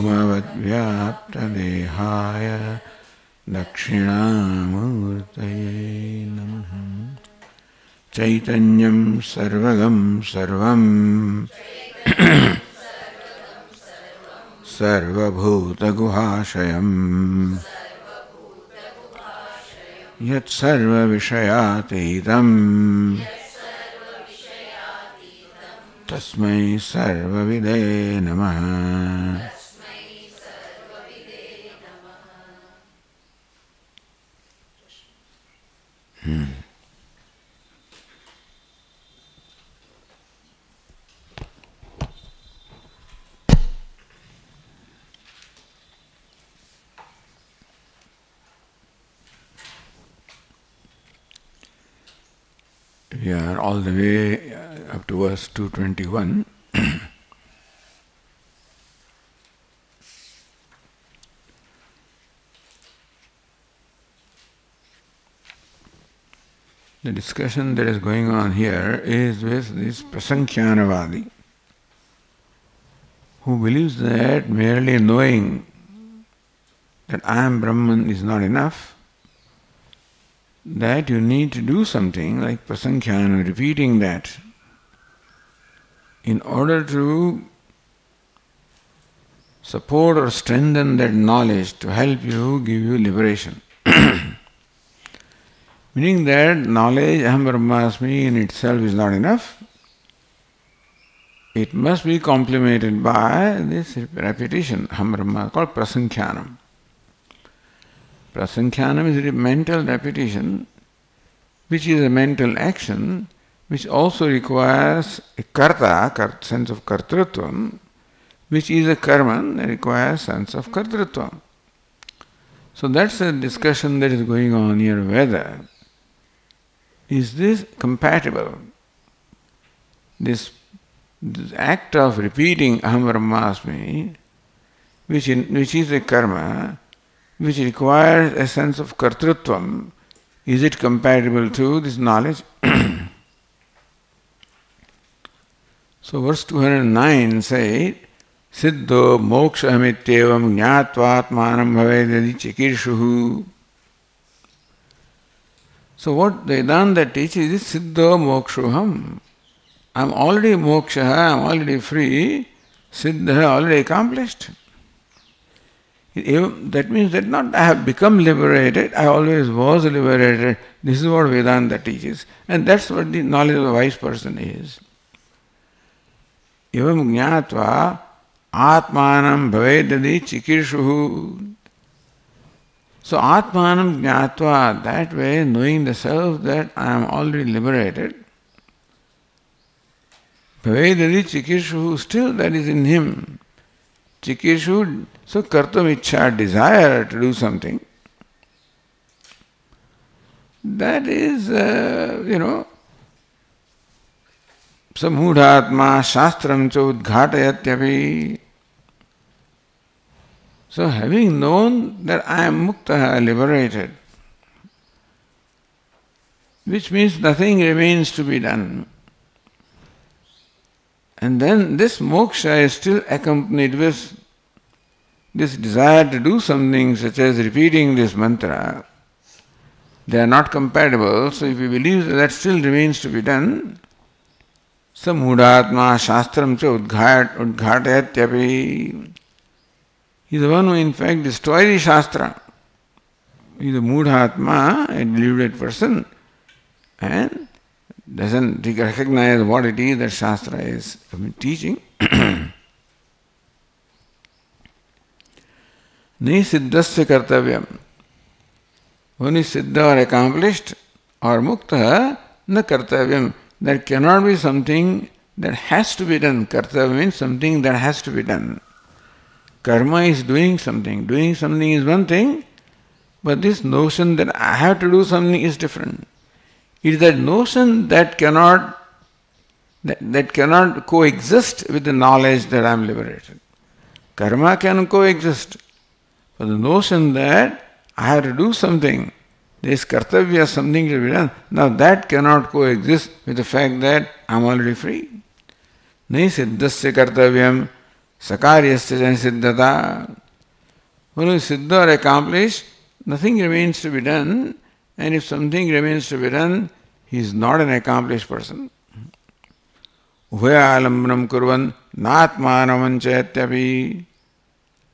व्योमवद्व्याप्तदेहाय दक्षिणामूर्तये नमः। चैतन्यं सर्वगं सर्वं सर्वभूतगुहाशयं यत्सर्वविषयातीतं तस्मै सर्वविदे नमः। We are all the way up to verse 221. The discussion that is going on here is with this Prasankhyanavadi, who believes that merely knowing that I am Brahman is not enough, that you need to do something like Prasankhyanam, repeating that, in order to support or strengthen that knowledge to help you, give you liberation. Meaning that knowledge, Aham Brahmasmi, in itself is not enough. It must be complemented by this repetition, Aham Brahma, called Prasankhyanam. Prasankhyanam is a mental repetition, which is a mental action, which also requires a karta, sense of kartrutvam, which is a karma that requires sense of kartrutvam. So that's a discussion that is going on here, whether is this compatible? This act of repeating Aham Brahmasmi, which is a karma, which requires a sense of kartrutvam, is it compatible to this knowledge? So verse 209 says, Siddho mokshahmityevam jnatvatmanam bhavedadi chikirshuhu. So what Vedanta teaches is Siddho mokshuham. I am already moksha, I am already free, Siddha already accomplished. That means that not I have become liberated, I always was liberated. This is what Vedanta teaches. And that's what the knowledge of a wise person is. Evam jnatva atmanam bhavedadi chikirshuhu. So atmanam jnatva, that way, knowing the self that I am already liberated, bhavedadi chikirshuhu, still that is in him. Chikirshu, so kartam ichha, desire to do something. That is, samudhatma shastram cha udghatayatyapi. So having known that I am mukta, liberated, which means nothing remains to be done. And then this moksha is still accompanied with this desire to do something such as repeating this mantra. They are not compatible, so if you believe that still remains to be done, samudhatma shastram cha udghatayatyapi. He is the one who in fact destroys the Shastra. He is a Mudhatma, a deluded person, and doesn't recognize what it is that Shastra is teaching. Ni siddhasya kartavyam. When is siddha or accomplished or mukta, na kartavyam. There cannot be something that has to be done. Kartavya means something that has to be done. Karma is doing something. Doing something is one thing, but this notion that I have to do something is different. It is that notion that cannot coexist with the knowledge that I am liberated. Karma can coexist, but the notion that I have to do something, there is kartavya, something to be done, now that cannot coexist with the fact that I am already free. Nai siddhasya kartavyam sakaryasya siddhata. When you siddha or accomplished, nothing remains to be done, and if something remains to be done, he is not an accomplished person. Ubhayalambanam kurvan natmanavanchayatyapi.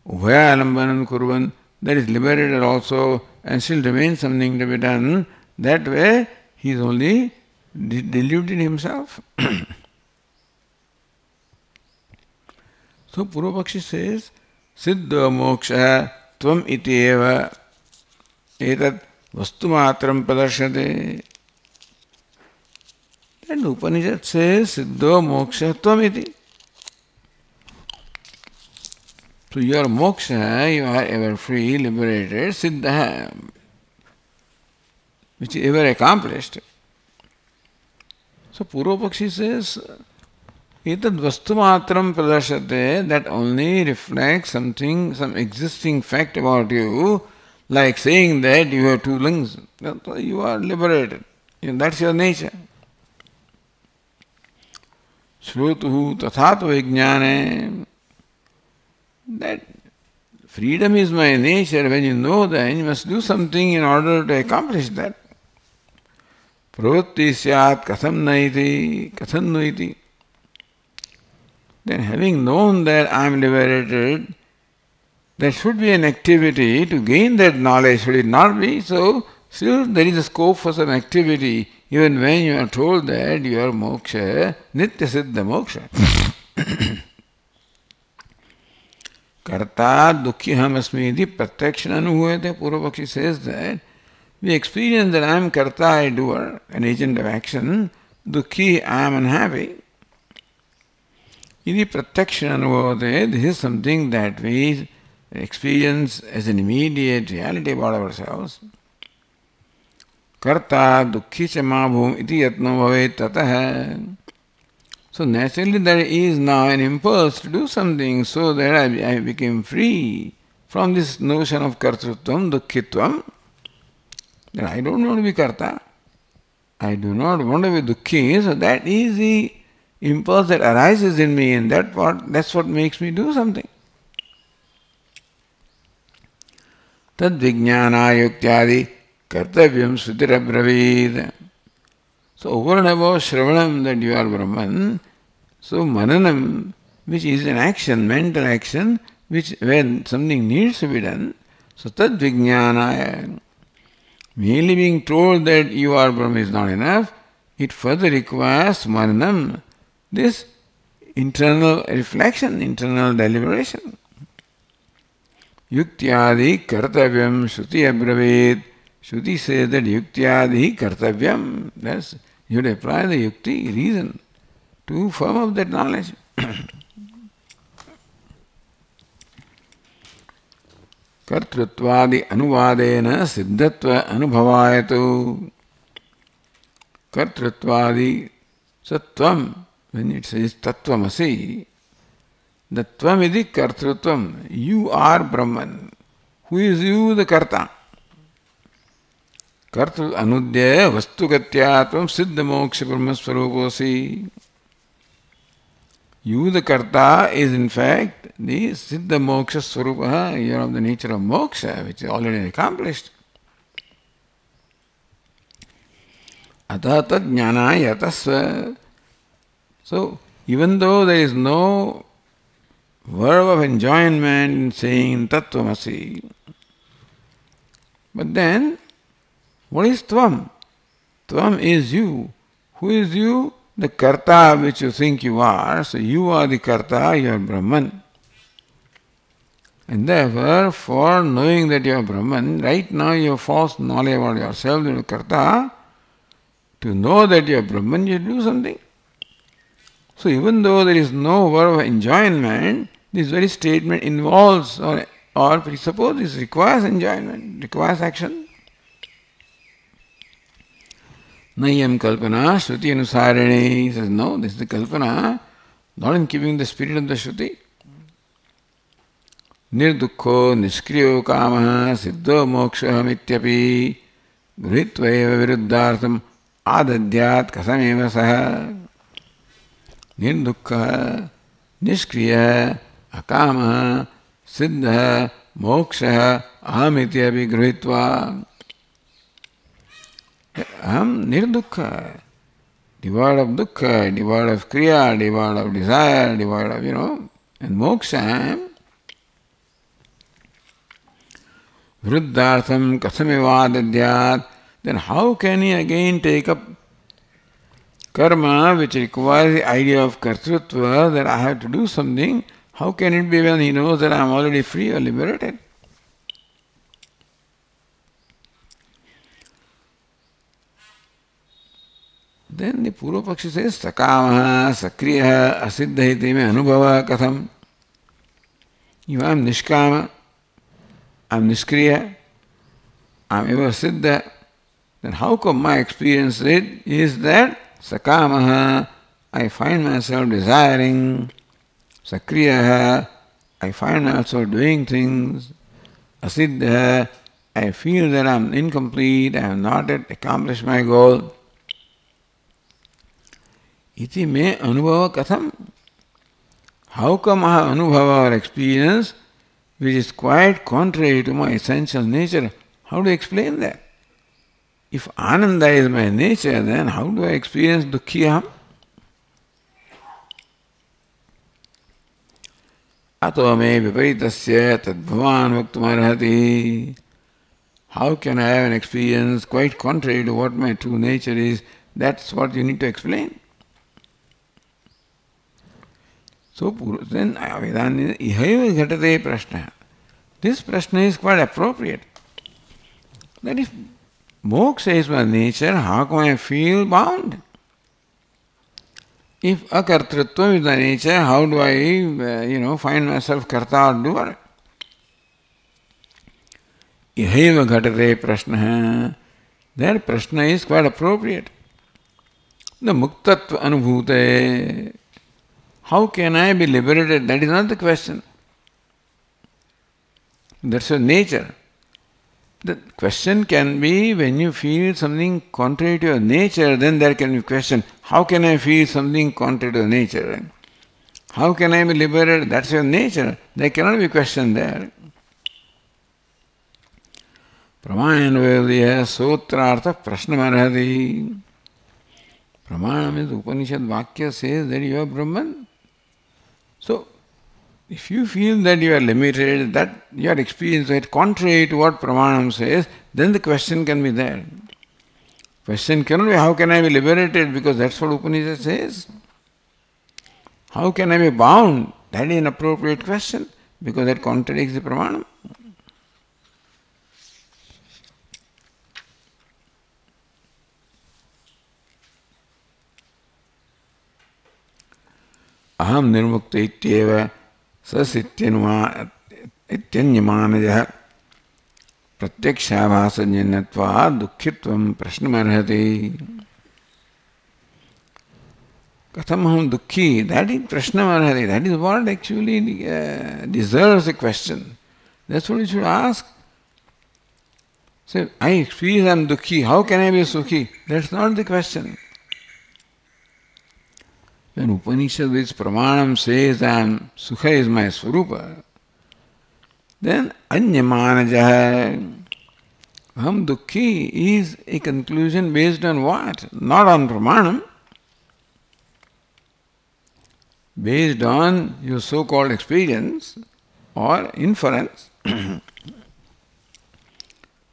Ubhayalambanam kurvan, that is liberated also, and still remains something to be done. That way, he is only deluded himself. So Purvapakshi says, Siddha moksha tvam iti eva etat vastumatram padarshate. And Upanishad says, Siddha moksha tvam iti. So your moksha, you are ever free, liberated, siddha, which is ever accomplished. So Purvapakshi says, Etad vastumatram pradarshate, that only reflects something, some existing fact about you, like saying that you have two lungs. You are liberated. That's your nature. Shrutuhu tathato vijnane. That freedom is my nature. When you know that, you must do something in order to accomplish that. Pravritti syat katham naiti, katham naiti. Then having known that I am liberated, there should be an activity to gain that knowledge, should it not be? So, still there is a scope for some activity, even when you are told that you are moksha, nitya siddha moksha. Karta dukhyam asmi iti pratyakshana anubhuvate. Purvapakshi says that we experience that I am karta, a doer, an agent of action, dukhi, I am unhappy. Iti pratyakshana anubhavate, this is something that we experience as an immediate reality about ourselves. Karta dukhi cha mabhum iti yatno bhavet tatah. So naturally there is now an impulse to do something so that I became free from this notion of kartrutvam, dukkhitvam. That I don't want to be karta. I do not want to be dukhi, so that is the impulse that arises in me, and that's what makes me do something. Tad vijnana yuktyadi kartavyam srutirabravīd. So over and above Shravanam that you are Brahman, so Mananam, which is an action, mental action, which when something needs to be done, so tad vijnana, merely being told that you are Brahman is not enough, it further requires Mananam, this internal reflection, internal deliberation. Yuktyadi kartavyam shruti abraved. Shruti says that yuktyadi kartavyam. That's, you would apply the yukti, reason, to firm up that knowledge. Kartrutvadi anuvadena siddhatva anubhavayatu. Kartrutvadi sattvam. When it says tattvamasi, the tvam iti kartrutvam. You are Brahman. Who is you? The karta. Kartru anudya vastugatyatvam siddha moksha brahmaswaruposi. You, the karta, is in fact the siddha moksha swarupaha. You are of the nature of moksha, which is already accomplished. Atata jnana yatasva. So, even though there is no verb of enjoyment in saying tattvamasi, but then, what is tvam? Tvam is you. Who is you? The karta which you think you are. So you are the karta, you are Brahman. And therefore, for knowing that you are Brahman, right now you have false knowledge about yourself, you are karta. To know that you are Brahman, you do something. So even though there is no verb of enjoyment, this very statement involves or presupposes, requires enjoyment, requires action. Nayam kalpana shruti anusarane. He says, no, this is the kalpana, not in keeping the spirit of the shruti. Nirdukho niskriyo kamaha siddho moksha mityapi gritva eva viruddhartam adadyat kasameva saha. Nirdukha, niskriya, akama siddha moksha ahamiti api grihitva. Aham nirdukha, devoid of dukkha, devoid of kriya, devoid of desire, devoid of, and moksha I am. Vruddhartham kathamivadadyat. Then how can he again take up karma which requires the idea of kartrutva, that I have to do something? How can it be when he knows that I am already free or liberated? Then the Purva Pakshi says, Sakamaha, Sakriyaha, Asiddha me anubhava katham. If I am Nishkama, I am Niskriya, I am ever Siddha, then how come my experience is that Sakamaha, I find myself desiring, Sakriyaha, I find myself doing things, Asiddha, I feel that I am incomplete, I have not yet accomplished my goal. Iti me anubhava katham. How come I have anubhava or experience which is quite contrary to my essential nature? How do I explain that? If ananda is my nature, then how do I experience dukkhiyam? Ato me viparitasya tadbhavan vaktumarhati. How can I have an experience quite contrary to what my true nature is? That's what you need to explain. So then Vedanta ihaiva ghatate prashna. This prashna is quite appropriate. That if moksha is my nature, how can I feel bound? If akartrutva is my nature, how do I, find myself karta or doer? Ihaiva ghatate prashna. That prashna is quite appropriate. The muktatva anubhute. How can I be liberated? That is not the question. That's your nature. The question can be when you feel something contrary to your nature, then there can be question. How can I feel something contrary to nature? How can I be liberated? That's your nature. There cannot be question there. Pramananavadya sotrartha prashnamarhati. Pramanam is Upanishad Vakya says that you are Brahman. So, if you feel that you are limited, that your experience is contrary to what Pramanam says, then the question can be there. Question cannot be, how can I be liberated? Because that's what Upanishad says. How can I be bound? That is an appropriate question, because that contradicts the Pramanam. Aham nirmukta ityeva sasityanyamanaja pratyakshabhasanyatva dukkhitvam prashnamarhati. Katham dukhi, that is prashnamarhati, that is what actually deserves a question. That's what you should ask. Say, I experience I am dukhi, how can I be sukhi? That's not the question. When Upanishad with Pramanam says Sukha is my Swarupa, then Anyamanajaha, Aham Dukhi is a conclusion based on what? Not on Pramanam. Based on your so-called experience or inference.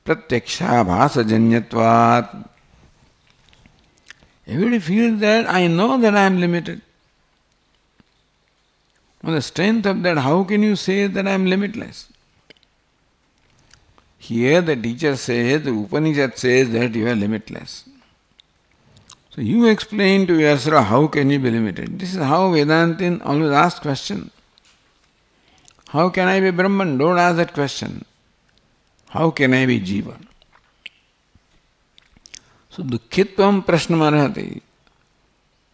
Pratyaksha bhasajanyatvat. Everybody feels that I know that I am limited. On the strength of that, how can you say that I am limitless? Here the teacher says, the Upanishad says that you are limitless. So you explain to yourself, how can you be limited? This is how Vedantin always asks question. How can I be Brahman? Don't ask that question. How can I be Jiva? So dukkhitvam prashnamarhati.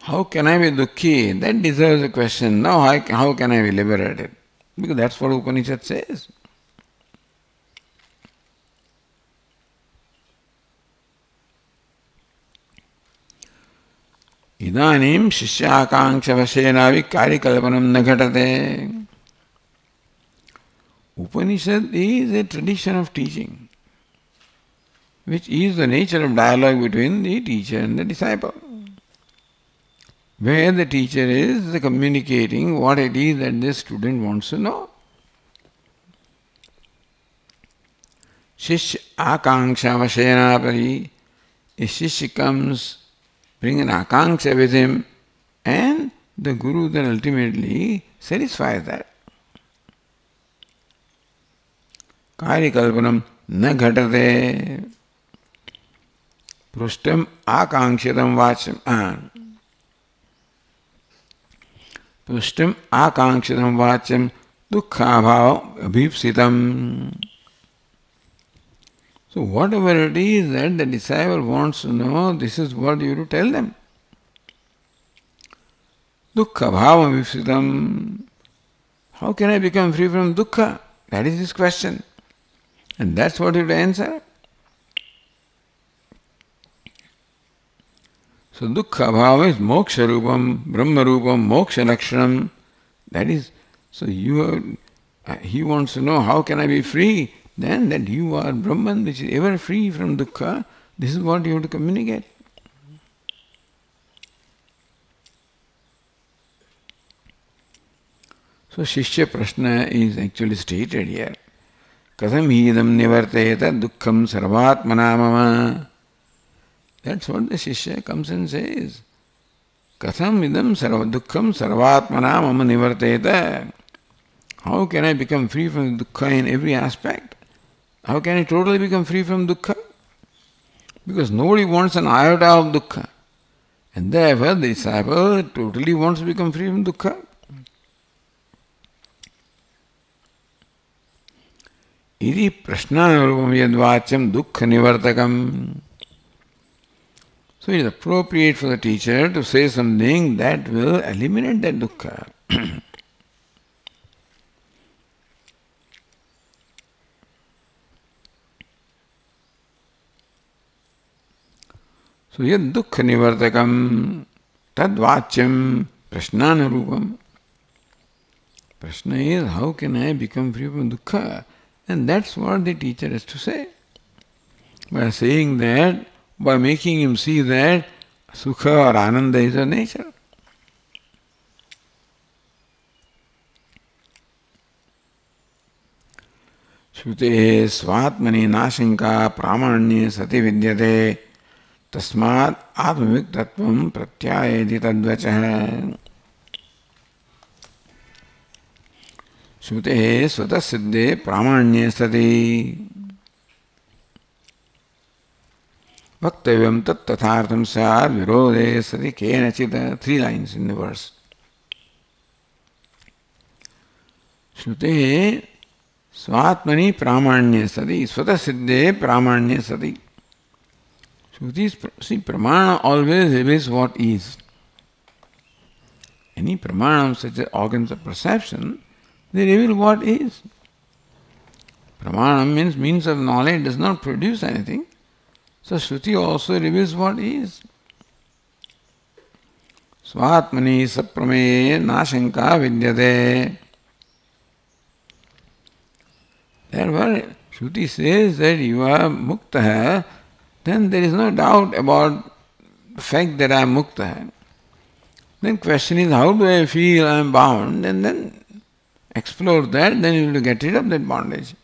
How can I be dukhi? That deserves a question. Now how can I be liberated? Because that's what Upanishad says. Idanim shishyakanksha vashenavi karikalpanam na ghatate. Upanishad is a tradition of teaching, which is the nature of dialogue between the teacher and the disciple, where the teacher is communicating what it is that the student wants to know. Shishya akanksha vashenapari. A Shishya comes, bring an akanksha with him, and the Guru then ultimately satisfies that. Karyakalpanam na ghatate. Prushtam akankshitam vacham. Prushtam akankshitam vacham dukkhabhavam abhipsitam. So whatever it is that the disciple wants to know, this is what you have to tell them. Dukkha bhava vipsitam. How can I become free from dukkha? That is his question. And that's what you have to answer. So dukkha bhava is moksha rupam, brahma rupam, moksha lakshanam. That is, so he wants to know how can I be free? Then that you are Brahman, which is ever free from dukkha. This is what you have to communicate. So Shishya Prashna is actually stated here. Katham hidam nivarteta dukkham sarvatmana mama. That's what the Shishya comes and says. Katham idam dukkham sarvatmana mama nivarteta. How can I become free from dukkha in every aspect? How can I totally become free from dukkha? Because nobody wants an iota of dukkha. And therefore the disciple totally wants to become free from dukkha. Iti prashnanurupam yadvacham dukkha nivartakam. So it is appropriate for the teacher to say something that will eliminate that dukkha. So yad dukkha nivartakam tadvachyam prashnanurupam. Prashna is, how can I become free from dukkha? And that's what the teacher has to say. By saying that, by making him see that sukha or ananda is a nature. Shrutehe svatmani nashinka pramanye sati vidyate tasmat atmaviktatvam pratyayeti tadvachah. Shrutehe svatasiddhe pramanye sati Bhaktavyam tat tathartham syad virodhe sati kenachita. 3 lines in the verse. Shrutehe svatmani pramanye sati. Svatasiddhe pramanye sati. See, pramana always reveals what is. Any pramana such as organs of perception, they reveal what is. Pramana means means of knowledge, does not produce anything. So Shruti also reveals what is. Svatmani saprame nashanka vidyate. Therefore, Shruti says that you are mukta, then there is no doubt about the fact that I am mukta. Then question is, how do I feel I am bound? And then explore that, then you will get rid of that bondage.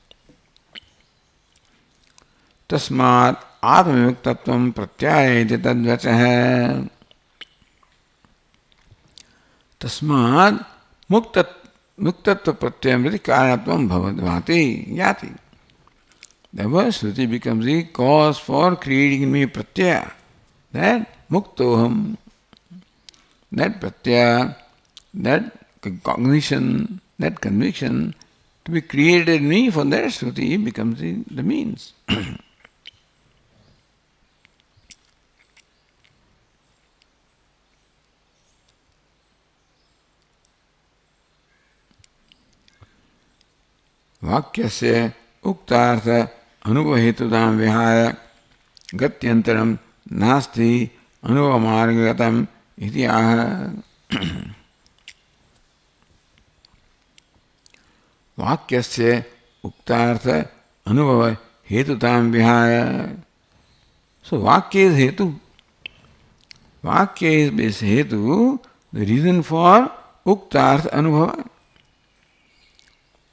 Tasmat atmaviktatvam pratyayeti tadvachah. Tasmat muktatva pratyamriti karanatvam bhavati yati. Therefore, Shruti becomes the cause for creating in me pratyaya, that muktoham, that pratyaya, that cognition, that conviction to be created in me, for that Shruti becomes the means. Vakyasya uktartha anubhahetudam vihaya gatyantaram nasti anubhamargatam iti aha. Vakyasya uktartha anubhava hetutam vihaya. So Vakya is hetu. Vakya is base hetu, the reason for uktartha anubhava.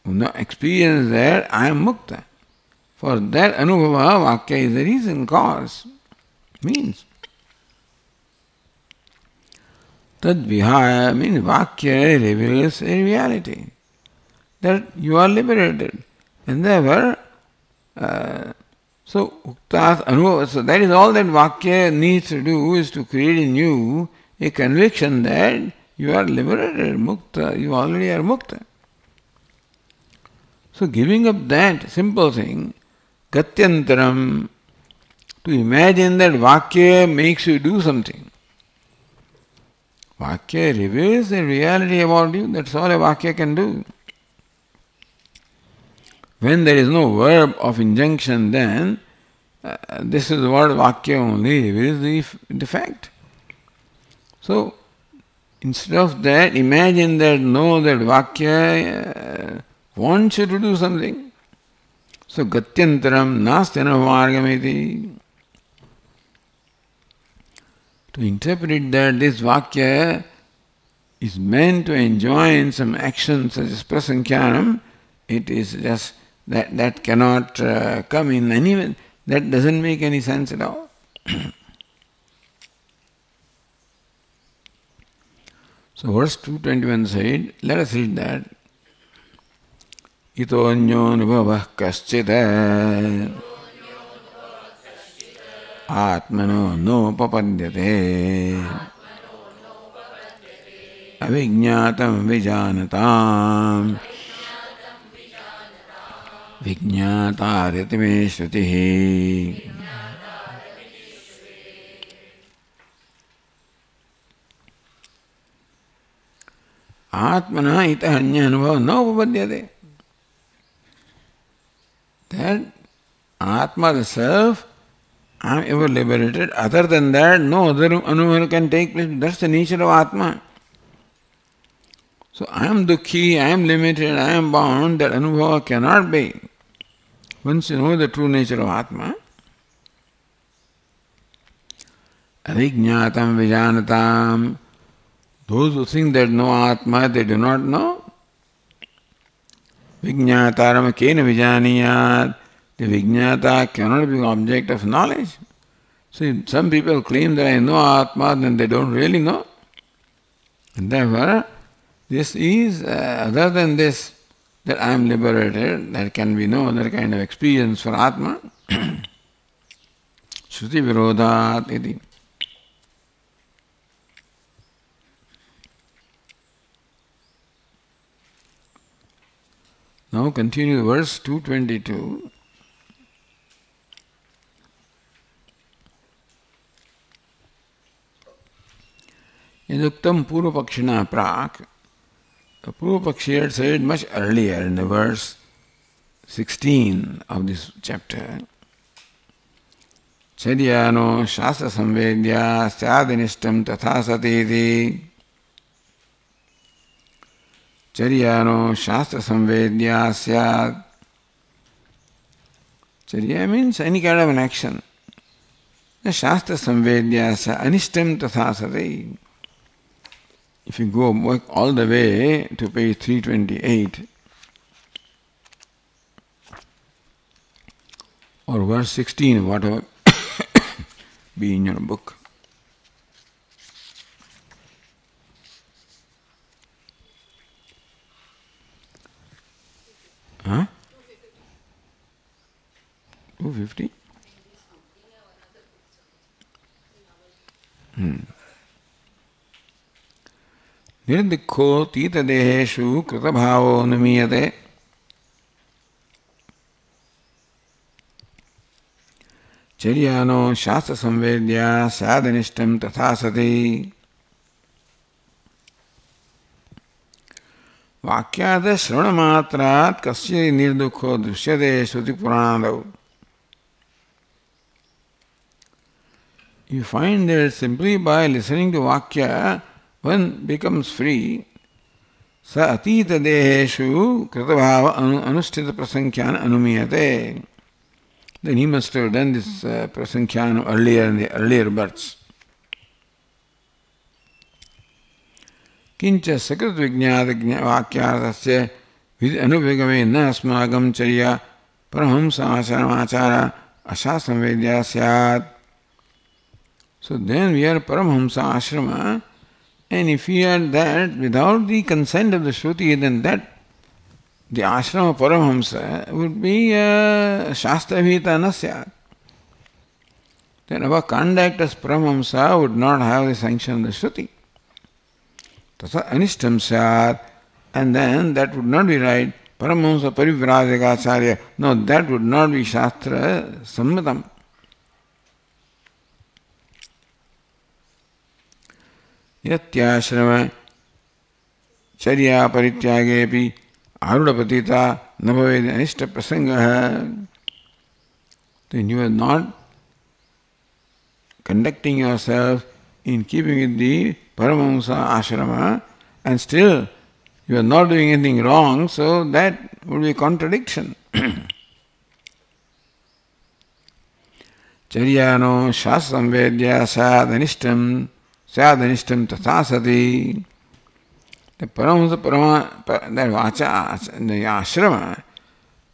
No experience that I am mukta. For that anubhava, Vakya is the reason, cause, means. Tad vihaya means Vakya reveals a reality that you are liberated. And therefore, so uktas anubhava, so that is all that Vakya needs to do, is to create in you a conviction that you are liberated, mukta, you already are mukta. So giving up that simple thing, gatyantaram, to imagine that Vakya makes you do something. Vakya reveals a reality about you, that's all a Vakya can do. When there is no verb of injunction, then this is what Vakya only reveals the fact. So instead of that, imagine that know that Vakya wants you to do something. So gatyantaram nastena margamiti. To interpret that this Vakya is meant to enjoin some action such as prasankhyanam, it is just that cannot come in any way. That doesn't make any sense at all. So verse 221 said, let us read that. Ito anyo kaschita Atmano no papadyate avijñātam vijānatāṃ vijñātāriti me śrutihi. Atmana ita anya anubhava no papadyate. That Atma, the self, I am ever liberated. Other than that, no other anubhava can take place. That's the nature of Atma. So I am dukhi, I am limited, I am bound. That anubhava cannot be. Once you know the true nature of Atma, avijñātam vijānatāṃ, those who think that know Atma, they do not know. Vijñātāram kena vijāniyāt. The Vijñāta cannot be object of knowledge. See, some people claim that I know Atma, then they don't really know. And therefore, this is, other than this, that I am liberated, there can be no other kind of experience for Atma. Shruti virodhat iti. Now continue verse 222. Yaduktam Purvapakshina Prak. The Purvapakshi had said much earlier in the verse 16 of this chapter. Charyano Shastra Samvedya Syadinishtam Tatha Satiti. Charyano Shastra Samvedya Syad. Charya means any kind of an action. The Shastra Samvedya Anishtam Tatha Sati. If you go work all the way to page 328 or verse 16, whatever be in your book. Huh? 250? Nirdikho tita deheshu kritabhavo namiyate. Charyano shastra samvedya sadhanishtam tatha sati. Vakyada shranamatrat kasya nirdukho drishyate shruti puranadav. You find that simply by listening to Vakya, one becomes free. sa atita deheshu kritavava anusthita prasankhyan anumiyate. Then he must have done this prasankhyan earlier in the earlier births. Kincha sakrit vijnata vakyartasya anubhigame na asmagam charya paramhamsa asharamachara asasamvedya syat. So then we are Paramhamsa ashrama, and if we are that without the consent of the Shruti, then that the ashrama Paramhamsa would be Shastra Vita Nasyat. Then our conduct as Paramhamsa would not have the sanction of the Shruti. Tasa Anishtam Syat, and then that would not be right. Paramhamsa Parivradikacharya, no, that would not be Shastra Sammatam. Yatyashrama charya parityagepi arudapatita nabhaved anishta prasangaha. Then you are not conducting yourself in keeping with the Paramahamsa ashrama, and still you are not doing anything wrong, so that would be a contradiction. Charyano shasamvedya sadanishtam Sadhanishtam tathasati. The Paramahamsa, that vacha, the ashrama,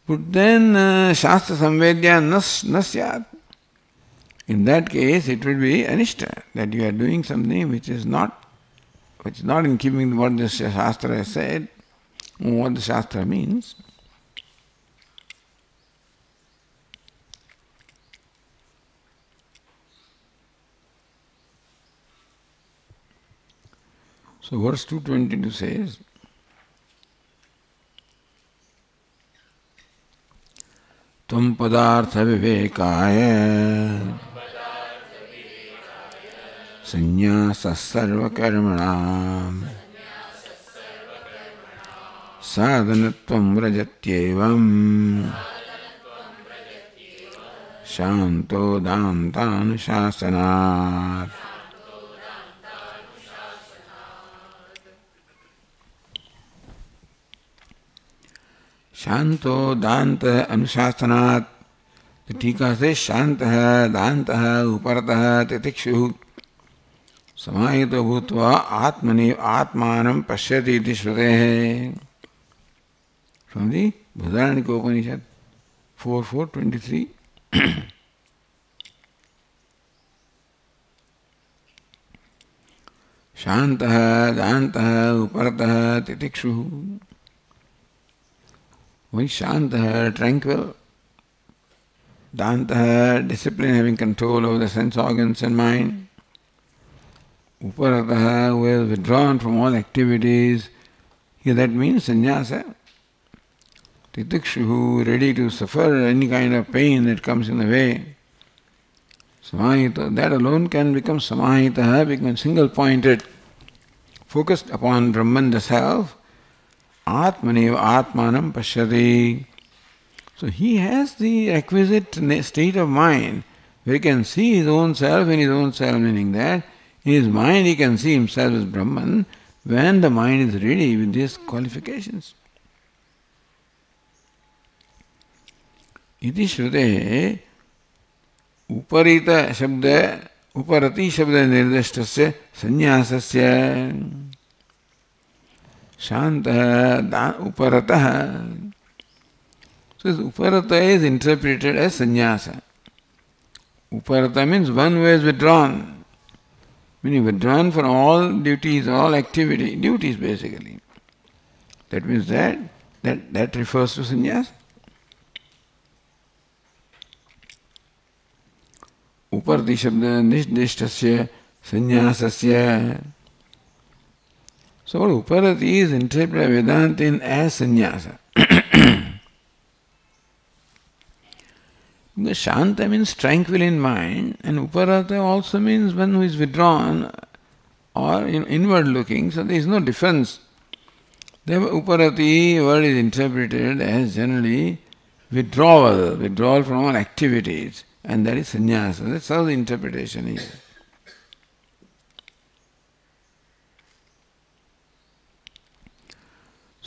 would then Shastra Samvedya nasyat. In that case, it would be anishta, that you are doing something which is not in keeping with what the Shastra has said, or what the Shastra means. So verse 222 says, Tvam padartha vivekaya sannyasa sarva karmanam sadhanatvam vrajatyevam shanto dantanushasanaat. Shanto Danta Anushasanaat. The Tika says Shantaha Dantaha Uparataha Titikshu Samahita Bhutva Atmani Atmanam Pashyati iti Shrutehe. From the Bhudarnika Upanishad 4.4.23. Shantaha Dantaha Uparataha Titikshu. Why Shantaha, tranquil. Dantaha, discipline, having control over the sense organs and mind. Uparataha, who is withdrawn from all activities. Here that means sannyasa. Titikshuhu, ready to suffer any kind of pain that comes in the way. Samahita, that alone can become samahita, become single-pointed, focused upon Brahman, the self. Atmani Atmanam Pashyati. So he has the requisite state of mind where he can see his own self in his own self, meaning that in his mind he can see himself as Brahman when the mind is ready with these qualifications. Iti Shrutehe Uparita Shabda Uparati Shabda Nirdishtasya Sannyasasya Shanta Uparataha. So Uparata is interpreted as sannyasa. Uparata means one who is withdrawn, meaning withdrawn from all duties, all activity, duties basically. That means that refers to sannyasa. Uparati shabda nishdishtasya sannyasasya. So what Uparati is interpreted by Vedanta as sannyasa. Because Shanta means tranquil in mind, and Uparata also means one who is withdrawn or inward looking, so there is no difference. The Uparati word is interpreted as generally withdrawal from all activities, and that is sannyasa. That's how the interpretation is.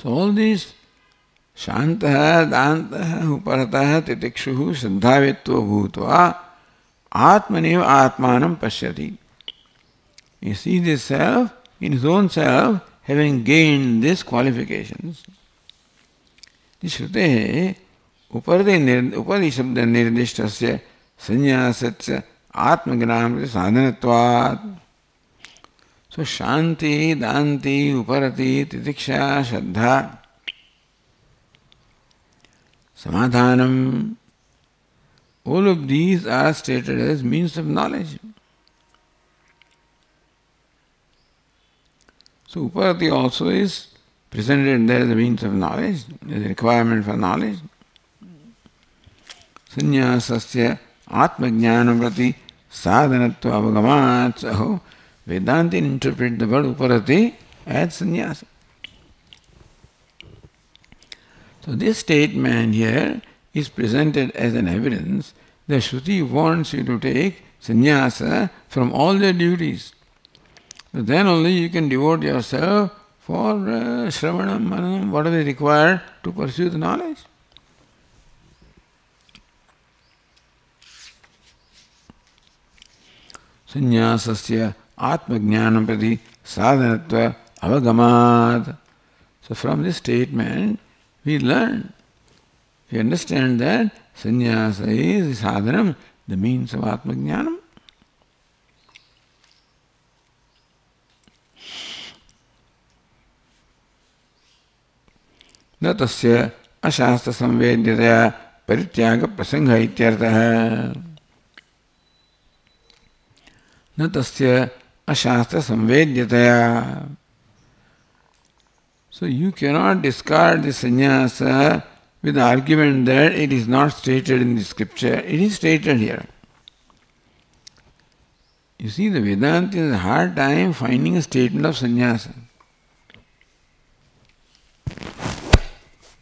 So all these Shantaha, Dantaha, Uparataha, Titikshuhu, Shraddhavetva Bhutva, Atmaneva Atmanam Pashyati. He sees his self, in his own self, having gained these qualifications. The Shrutehe, Upadishabda Nirdishtasya, Sannyasatya, Atmagnam Sadhanatvat. So Shanti, Danti, Uparati, Titiksha, Shraddha, Samadhanam, all of these are stated as means of knowledge. So Uparati also is presented there as a means of knowledge, as a requirement for knowledge. Sannyasasya atmajnanam prati sadhanatva avagamat. So Vedanti interpret the word Uparati as sannyasa. So this statement here is presented as an evidence that Shruti wants you to take sannyasa from all their duties. So then only you can devote yourself for shravanam, mananam, whatever is required to pursue the knowledge. Sannyasasya atmajnanam prati sadhanatva avagamat. So from this statement, we learn, we understand that sannyasa is sadhanam, the means of atmajnanam. न तस्य अशास्त्र संवेद्यतया परित्याग प्रसंग इत्यर्थः न तस्य अशास्त्र संवेद्यतया. So you cannot discard the sannyasa with the argument that it is not stated in the scripture. It is stated here. You see, the Vedanta has a hard time finding a statement of sannyasa.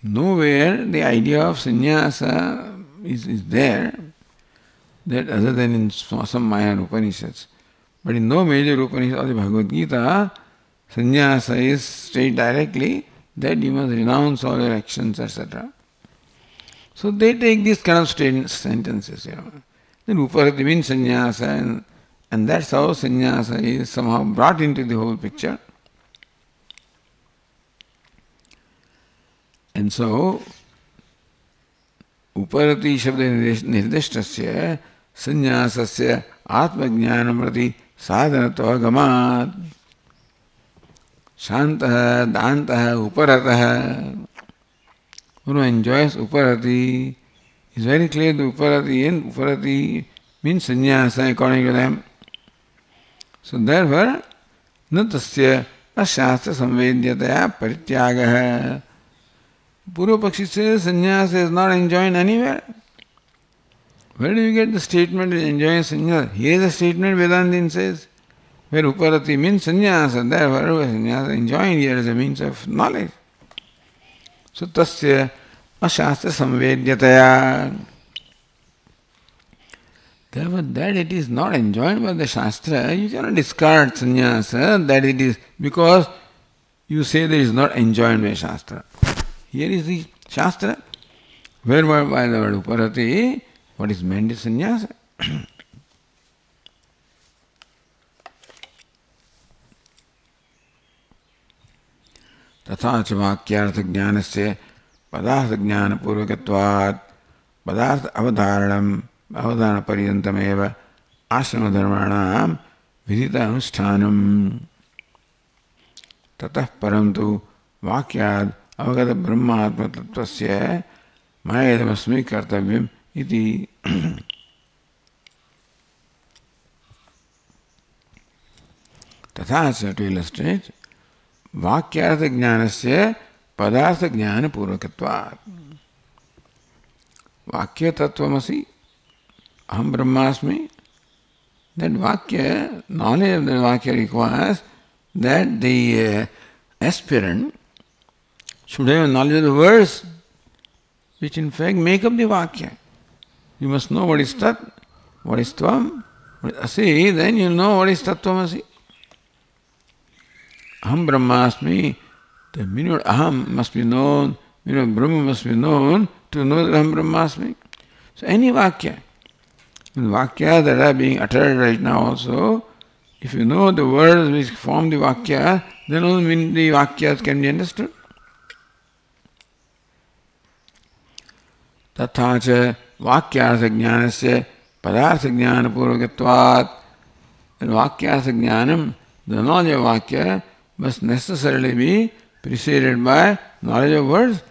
Nowhere the idea of sannyasa is there, that other than in some minor Upanishads. But in no major Upanishad or the Bhagavad Gita, sannyasa is stated directly that you must renounce all your actions, etc. So they take these kind of sentences. Then Uparati means sannyasa, and that's how sannyasa is somehow brought into the whole picture. And so, Uparati Shabda Nirdishtasya Sannyasasya Atmajnanam Prati Sadhanatva Gamat Shantaha Dantaha Uparataha. Who enjoys Uparati is very clear that Uparati means sannyasa according to them. So therefore, natasya ashastra samvedyataya parityagaha. Purva Pakshi says sannyasa is not enjoined anywhere. Where do you get the statement is enjoying sannyasa? Here is a statement Vedantin says, where Uparati means sannyasa, therefore sannyasa enjoined here as a means of knowledge. So tasya ashastra samvedyataya. Therefore that it is not enjoined by the Shastra, you cannot discard sannyasa that it is because you say that it is not enjoined by Shastra. Here is the Shastra, where by the word Uparati, what is meant is sannyasa. तथा च वाक्यार्थ ज्ञान से पदार्थ ज्ञान पूर्वकत्वात् पदार्थ अवधारण पर्यन्तमेव आश्रम धर्माणां विदित अनुष्ठानम ततः परन्तु वाक्याद् अवगत ब्रह्मात्म तत्त्वस्य मयेदमस्मि कर्तव्यम् इति. तथा च to illustrate वाक्यार्थ ज्ञानस्य पदार्थ ज्ञान पूर्वकत्वात्. वाक्य तत्वमसि aham brahmasmi, that vakya, knowledge of the vakya requires that the aspirant should have knowledge of the words which in fact make up the vakya. You must know what is tat, what is tvam, what is asi, then you know what is tattvamasi. Aham brahmasmi The meaning of aham must be known, meaning of Brahma must be known to know that aham Brahmasmi. So any vakya, vakya that are being uttered right now also, if you know the words which form the vakya, then only the vakyas can be understood. तथा च वाक्यार्थ ज्ञानस्य पदार्थ ज्ञान पूर्वकत्वात्. Vakyarth jnanam, the knowledge of vakya, must necessarily be preceded by knowledge of words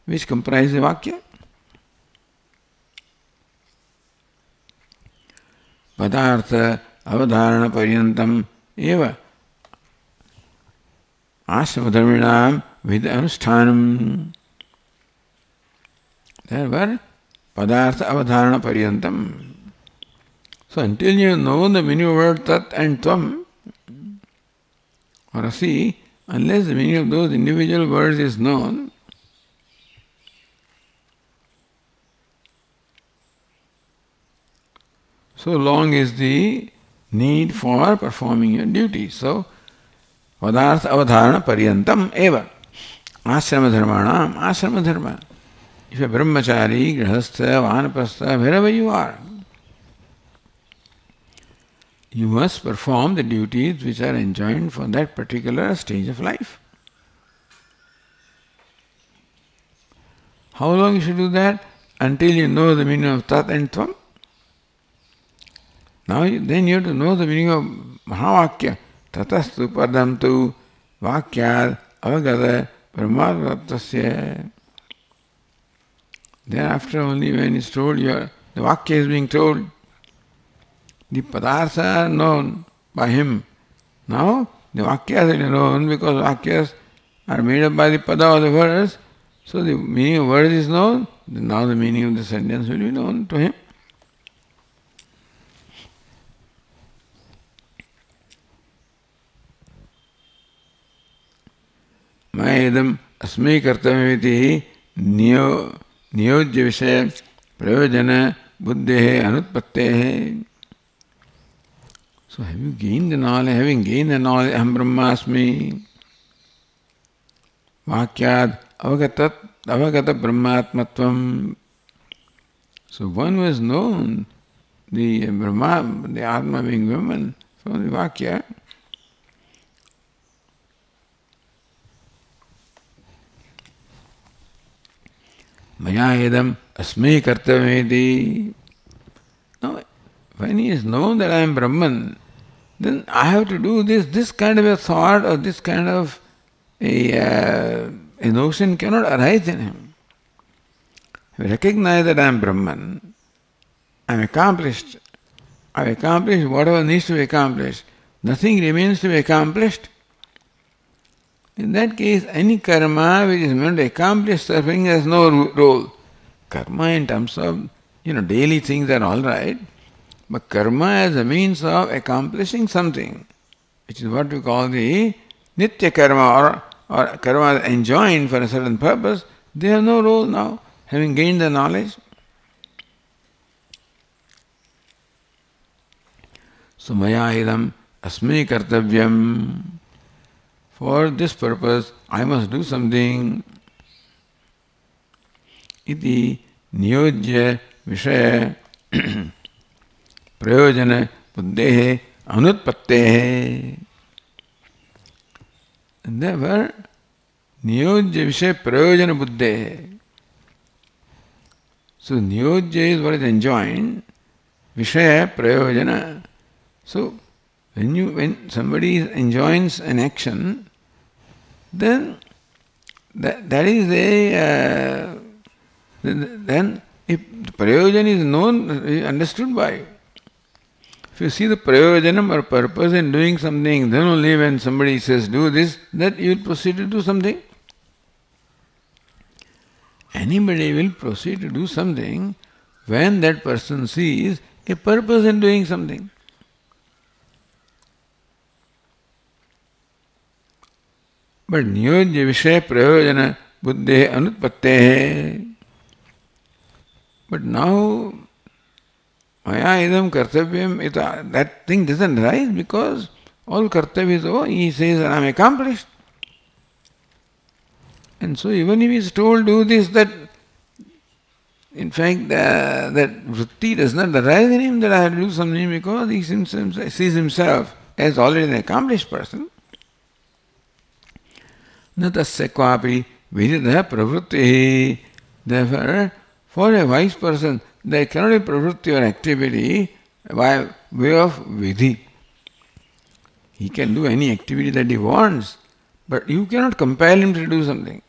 which comprise the vakya. Padartha avadharana paryantam eva ashramadharminam vid anusthanam. There were padartha avadharana paryantam. So until you know the meaning of word tat and tvam, or asi, unless the meaning of those individual words is known, so long is the need for performing your duty. So, padartha avadharana paryantam eva ashrama dharmanam ashrama dharma. If you are brahmachari, grihastha, vanapastha, wherever you are, you must perform the duties which are enjoined for that particular stage of life. How long you should do that? Until you know the meaning of tat and tvam. Now then you have to know the meaning of mahavakya. Tatastu padam tu vakyad avagata brahmadvattasya. Thereafter only when it's told, the vakya is being told, the padartha are known by him. Now the vakyas are known because vakyas are made up by the pada of the words. So the meaning of words is known. Now the meaning of the sentence will be known to him. Mayedam asmi kartamaviti niyojya vishaya prayojana buddhehe anutpattehe. So have you gained the knowledge? Having gained the knowledge, aham brahmasmi, vakyad avagata brahmatmatvam. So one who has known the Brahma, the Atma being woman from the vakya, maya edam asmi kartamedi. Now, when he is known that I am Brahman, then I have to do this kind of a thought or this kind of a notion cannot arise in him. He recognize that I am Brahman, I am accomplished. I have accomplished whatever needs to be accomplished. Nothing remains to be accomplished. In that case, any karma which is meant to accomplish something has no role. Karma in terms of daily things are all right. But karma as a means of accomplishing something, which is what we call the nitya karma or karma enjoined for a certain purpose, they have no role now, having gained the knowledge. So maya idam asmi kartavyam. For this purpose, I must do something. Iti niyojya vishaya prayojana buddhehe anutpattehe. And therefore, niyojya vishaya prayojana buddhehe. So niyojya is what is enjoined, vishaya prayojana. So when somebody enjoins an action, then that is then if the prayojan is known, understood by you. If you see the prayojanam or purpose in doing something, then only when somebody says do this, that you will proceed to do something. Anybody will proceed to do something when that person sees a purpose in doing something. But niyojya vishaya prayojana buddhe anutpattehe. But now, maya idam kartavyam, that thing doesn't rise because all kartavya is over. He says, I am accomplished. And so even if he is told do this, that in fact that vritti does not arise in him that I have to do something, because he sees himself as already an accomplished person. Na tasya kvapi viditah pravritti. Therefore, for a wise person, there cannot be pravritti or activity by way of vidhi. He can do any activity that he wants, but you cannot compel him to do something.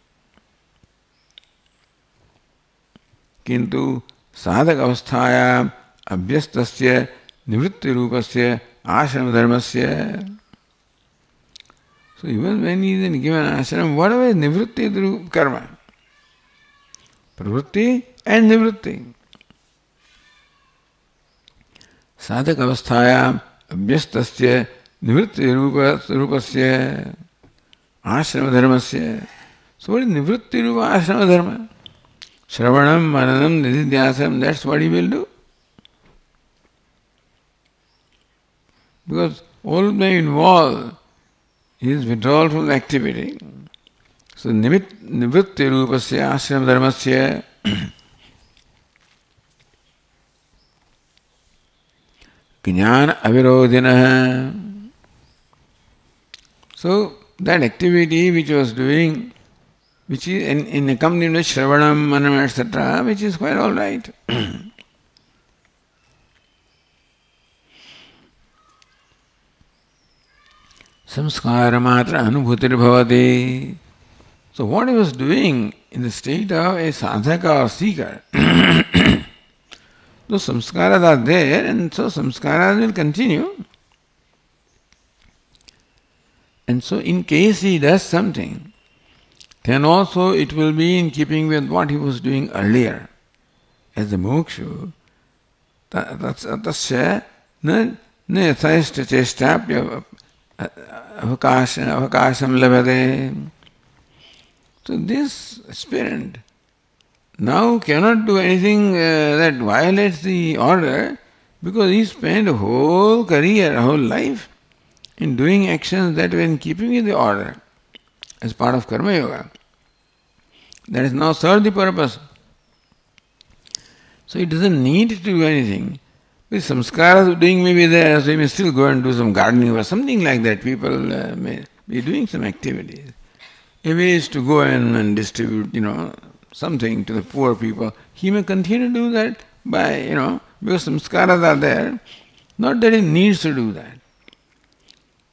Kintu sadhak avasthayam abhyastasya nivritti rupasya ashrama dharmasya. So even when he is in given ashram, whatever is nivritti karma, pravritti and nivritti. Sadhak avasthayam abhyastasya nivritti rupasya ashrama dharmasya. So what is nivritti rupa ashrama dharma? Shravanam, Mananam, Nididhyasam, that's what he will do. Because all may involve his withdrawal from the activity. So nivritti rupasya ashram dharmasya jnana avirodhinaha. So that activity which was doing, which is in accompaniment with Shravanam, Manam, etc., which is quite all right. Samskara matra anubhutir bhavati. So what he was doing in the state of a sadhaka or seeker, those samskaras are there, and so samskaras will continue. And so in case he does something, then also it will be in keeping with what he was doing earlier. As the mukshu, tasya na yathayashta chestapya avakasham labhate. So this aspirant now cannot do anything that violates the order, because he spent a whole career, a whole life in doing actions that were in keeping with the order as part of karma yoga. That is now served the purpose. So he doesn't need to do anything. With samskaras of doing may be there, so he may still go and do some gardening or something like that. People may be doing some activities. If he is to go and distribute, something to the poor people, he may continue to do that by, because samskaras are there. Not that he needs to do that.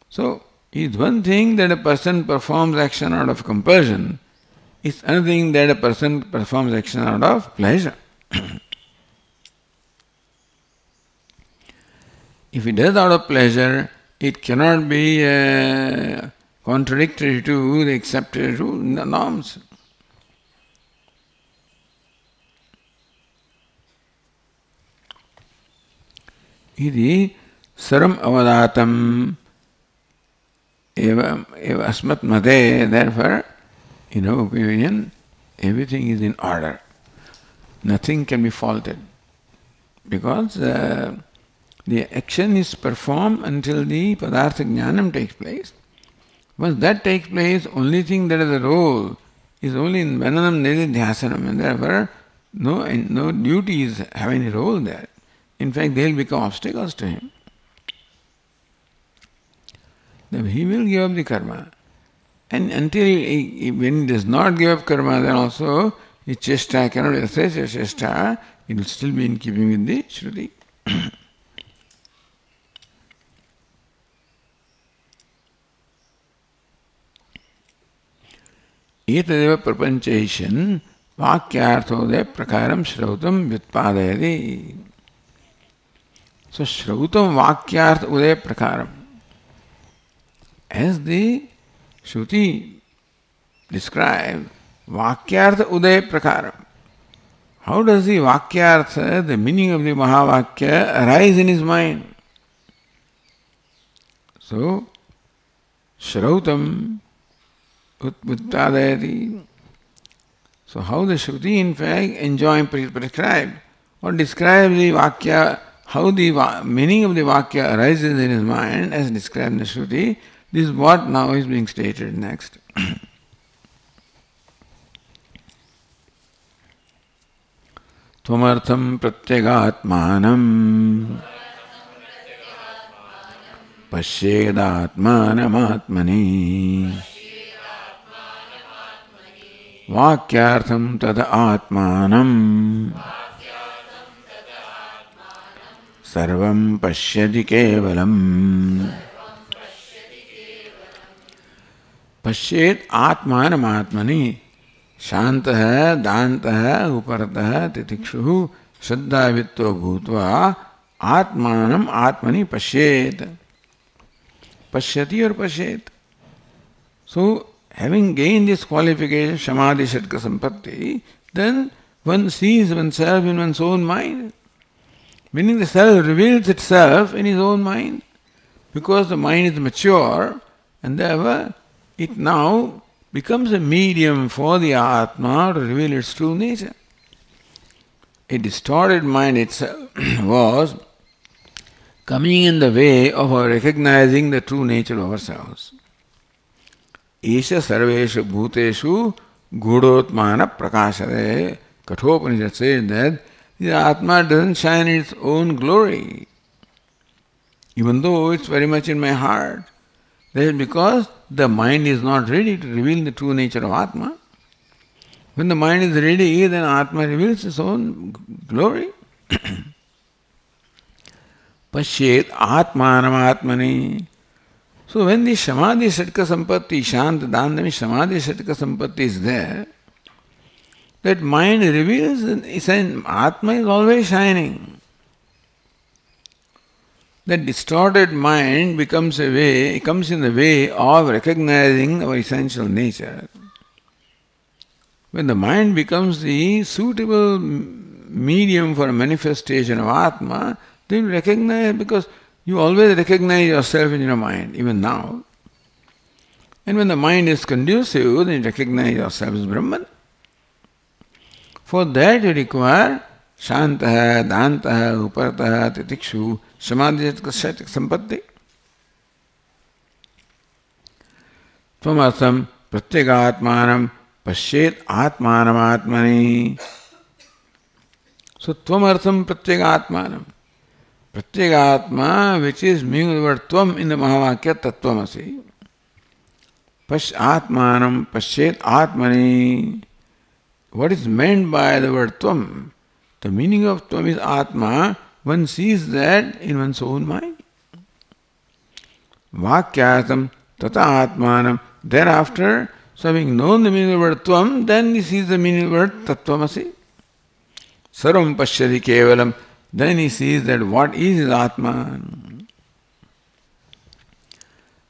So, it's one thing that a person performs action out of compulsion. It's another thing that a person performs action out of pleasure. If he does out of pleasure, it cannot be contradictory to the accepted norms. Iti saram avadatam eva asmat mate. Therefore, in our opinion, everything is in order. Nothing can be faulted. Because the action is performed until the padartha jnanam takes place. Once that takes place, only thing that is a role is only in vananam nididhyasanam, and therefore no duties have any role there. In fact, they will become obstacles to him. Then he will give up the karma. And until when he does not give up karma, then also his chesta cannot be assessed as chesta, it will still be in keeping with the Shruti. Etadeva prapanchation vakyarthodaya prakaram shrautam vyutpadayati. So shrautam vakyarth udaya prakaram. As the Shruti describes, vakyartha udaya prakaram. How does the vakyartha, the meaning of the Mahavakya, arise in his mind? So, Shrautam Utpadayati. So, how the Shruti in fact prescribed or describes the Vakya, how the meaning of the Vakya arises in his mind as described in the Shruti, this is what now is being stated next. Tvamartham pratyagatmanam Pashyedatmanamatmani Vakyartham tada atmanam Sarvam pashyati kevalam Pashyet atmanam atmani Shantah dantah uparatah titikshu shraddhavitto bhutva atmanam atmani pashyet. Pashyati or pashyet. So, having gained this qualification, samadhi shatka sampatti, then one sees oneself in one's own mind. Meaning the self reveals itself in his own mind. Because the mind is mature, and therefore it now becomes a medium for the Atma to reveal its true nature. A distorted mind itself was coming in the way of our recognizing the true nature of ourselves. Isha sarveshu bhuteshu gudotmana prakashare. Kathopanishad says that the Atma doesn't shine its own glory, even though it's very much in my heart. That is because the mind is not ready to reveal the true nature of Atma. When the mind is ready, then Atma reveals its own glory. Pashyet atmanam atmani. So when the samadhi shatka sampatti, shanta dandami samadhi shatka sampatti is there, that mind reveals Atma is always shining. That distorted mind comes in the way of recognizing our essential nature. When the mind becomes the suitable medium for a manifestation of Atma, then you recognize, because you always recognize yourself in your mind, even now. And when the mind is conducive, then you recognize yourself as Brahman. For that you require Shantah, Dantah, Uparatah, Titikshu, Samadhi Sampatti. Tvamartham pratyagatmanam pashyet atmanam atmani. So Tvamartham pratyagatmanam. Pratyagatma, which is meaning the word Tvam in the Mahavakya Tattvamasi. Atmanam pashyet atmani. What is meant by the word Tvam? The meaning of Tvam is Atma. One sees that in one's own mind. Vakyasam tata atmanam. Thereafter, so having known the meaning of the word Tvam, then he sees the meaning of the word Tattvamasi. Sarvam pashyati kevalam. Then he sees that what is his Atma.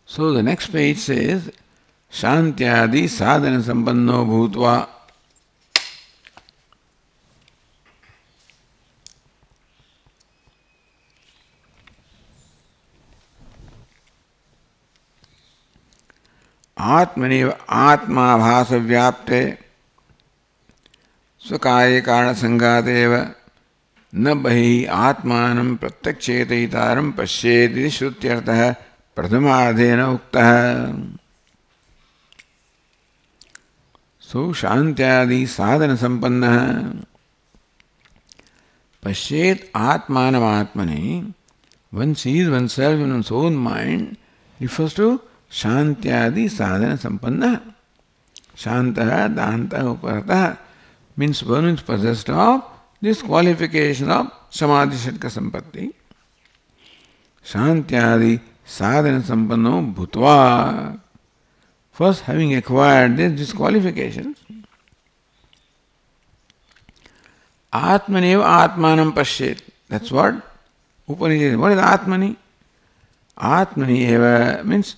So the next page says, Shantyadi sadhana sampanno bhutva. Atmanev atmabhasa vyapte swakaya karana sangateva न बहि आत्मानं प्रत्यक्षेतयितारं पश्येति श्रुत्यर्थः प्रथमार्धेन उक्तः. सो शान्त्यादि साधन संपन्नः पश्येत आत्मानम् आत्मनि. One sees oneself in one's own mind refers to शान्त्यादि साधन संपन्नः. Shantah, Dantah, Uparatah means one is possessed of this qualification of samadhi shatka sampatti. Shantyadi sadhana sampanno bhutva. First, having acquired this qualifications, Atmaneva atmanam pashyet. That's what Upanishad. What is Atmani? Atmani eva means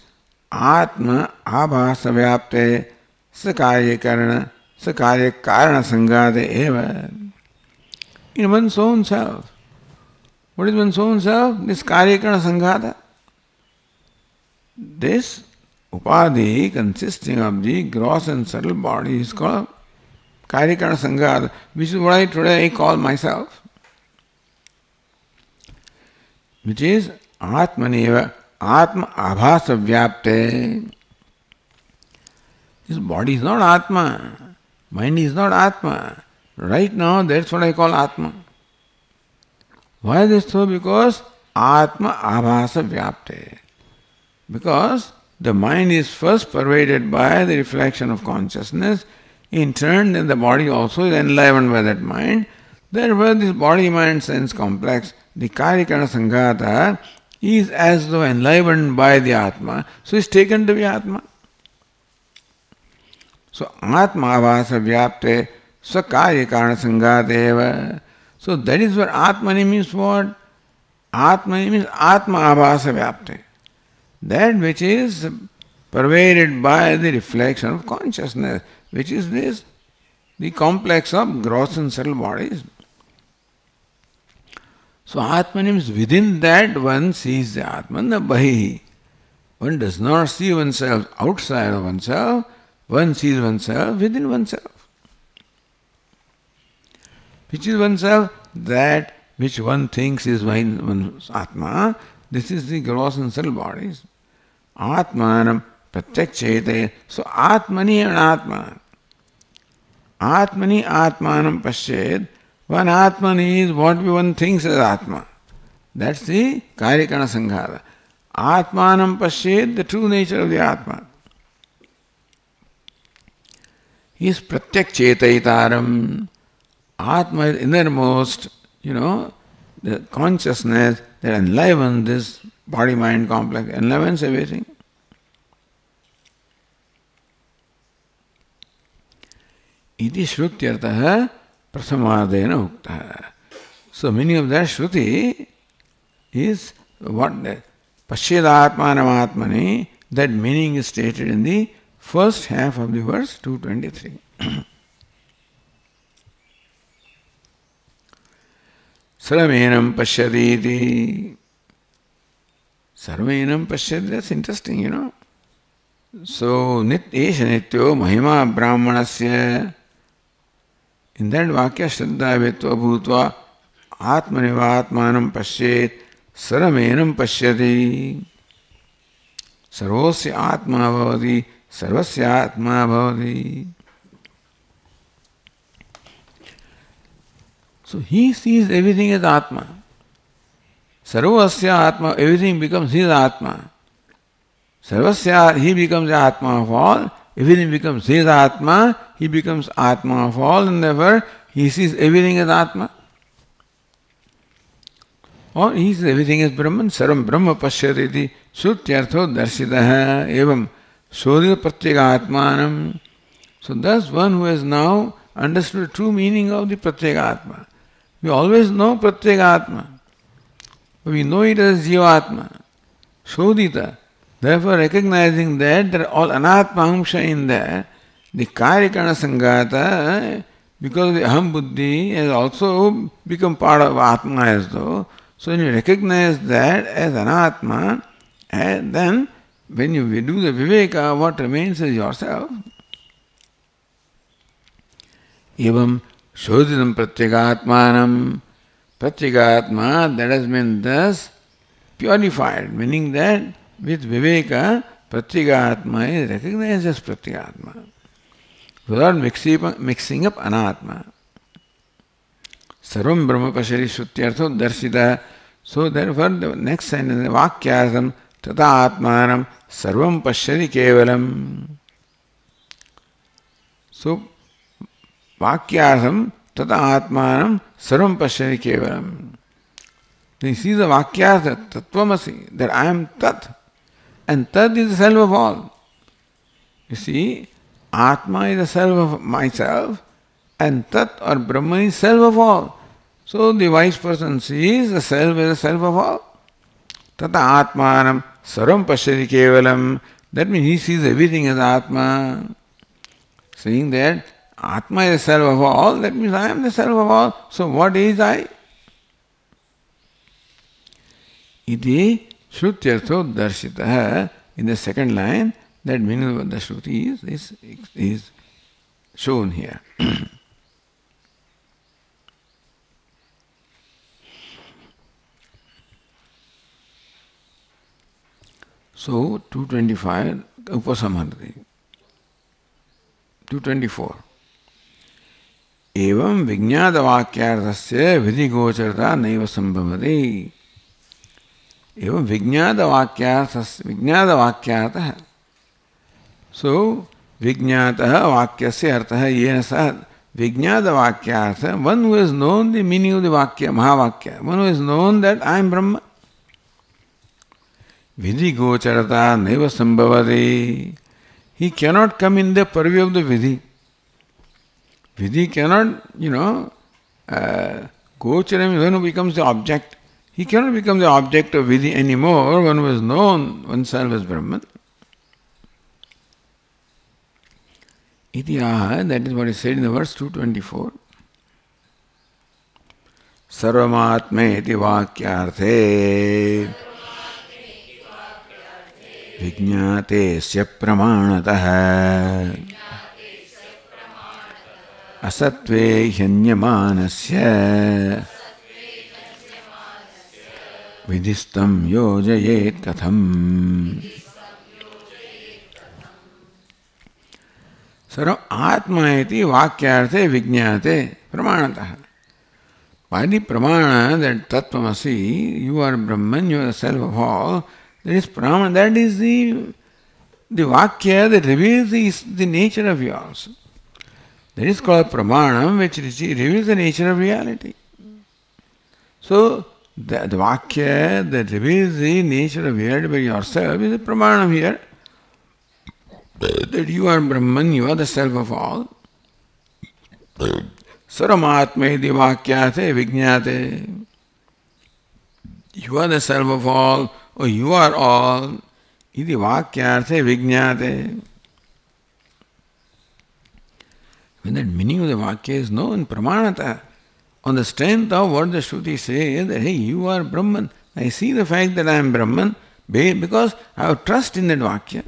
Atma abhasa vyapte sakarya karana sangate eva. In one's own self. What is one's own self? This karyakarana sanghata. This upadhi consisting of the gross and subtle body is called karyakarana sanghata, which is what today I call myself. Which is atmaneva atma abhasa vyapte. This body is not Atma. Mind is not Atma. Right now, that's what I call Atma. Why is this so? Because Atma Abhasa Vyapte. Because the mind is first pervaded by the reflection of consciousness. In turn, then the body also is enlivened by that mind. Therefore, this body-mind sense complex, the Karikana Sanghata, is as though enlivened by the Atma. So it's taken to be Atma. So Atma Avasa Vyapte Swakaryakarana Sangateva. So that is what Atmani means what? Atmani means Atma Avasa Vyapte. That which is pervaded by the reflection of consciousness, which is this, the complex of gross and subtle bodies. So Atmani means within that one sees the Atman, the Bahihi. One does not see oneself outside of oneself, one sees oneself within oneself. Which is oneself? That which one thinks is one's Atma. This is the gross and subtle bodies. Atmanam pratyakchete. So Atmani and Atman. Atmani Atmanam pasyed. One Atmani is what one thinks as Atma. That's the Karikana Sanghata. Atmanam pasyed, the true nature of the Atma. He is pratyakchetaitaram. Atma is innermost, the consciousness that enlivens this body-mind complex, enlivens everything. Iti shrutyartah prasamadena uktah. So meaning of that Shruti is what? Pasyedatmanam atmani. That meaning is stated in the first half of the verse 223. Saramenam pashyaditi. Sarvenam pashyati, that's interesting, So, esha nityo mahima brahmanasya. In that vakya shraddha vetva bhutva atmaniva atmanam pasyet saramenam pashyati. Sarvosya atma bhavati sarvasya atma bhavati. So he sees everything as Atma. Sarvasya Atma, everything becomes his Atma. Sarvasya, he becomes the Atma of all. Everything becomes his Atma. He becomes Atma of all, and therefore he sees everything as Atma. Or he sees everything as Brahman. Sarvam Brahma Pashyati Shrutyartho Darshitaha Evam Shodhita Pratyeka Atmanam. So thus one who has now understood the true meaning of the Pratyeka Atma. We always know Pratyeka Atma. We know it as Jivatma, Shodhita. Therefore, recognizing that there are all Anatma Amsha in there, the Karikana Sanghata, because the Aham Buddhi has also become part of Atma as though. So when you recognize that as Anatma, and then when you do the Viveka, what remains is yourself. Evam Shodhitam Pratyekatmanam. Pratyekatma, that has been thus purified, meaning that with Viveka, Pratyekatma is recognized as Pratyekatma without mixing up Anatma. Sarvam Brahma Pashari Shrutyartho Darshita. So therefore the next sentence, Vakyasam Tata Atmanam Sarvam Pashari Kevalam. So Vakyasam Tata Atmanam Sarvam Pashyati Kevalam. He sees the Vakyas, Tattvamasi, that I am Tat. And Tat is the self of all. You see, Atma is the self of myself, and Tat or Brahman is self of all. So the wise person sees the self as the self of all. Tata Atmanam Sarvam Pashyati Kevalam. That means he sees everything as Atma. Saying that Atma is the self of all, that means I am the self of all. So what is I? Iti Shrutyartho Darshitaha. In the second line, that meaning of the Shruti is shown here. So 225 Upasamharati. 224. Evam Vijnata Vakyarthasya Vidigocarata Naiva Sambhavati. Evam Vijnata Vakyartha. So, Vijnata Vakyasya Artha Yena Sah Vijnata Vakyartha, one who has known the meaning of the Vakya, Mahavakya, one who has known that I am Brahma. Vidhi Gocharata Naiva Sambhavati. He cannot come in the purview of the Vidhi. Vidhi cannot, Gocharam is one who becomes the object. He cannot become the object of Vidhi anymore, one who has known oneself as Brahman. Itiyaha, that is what is said in the verse 224. Sarvamatmeti vakyarthe Vijnate sya pramanatah Asatve hyanyamanasya Vidhistam yojayet katham. Sarva Atma iti vakyarthe vijnate pramanatah. By the pramana that Tattvamasi, you are Brahman, you are the self of all, that is pramana, that is the vakya that reveals the nature of yours. That is called pramana, which reveals the nature of reality. So, the vakya that reveals the nature of reality by yourself is the pramana here. That you are Brahman, you are the self of all. Saramatme divakyate vijnate. You are the self of all, or you are all. Iti vakyate vijnate. When that meaning of the vakya is known, pramanata, on the strength of what the Shruti says, that hey, you are Brahman. I see the fact that I am Brahman because I have trust in that vakya.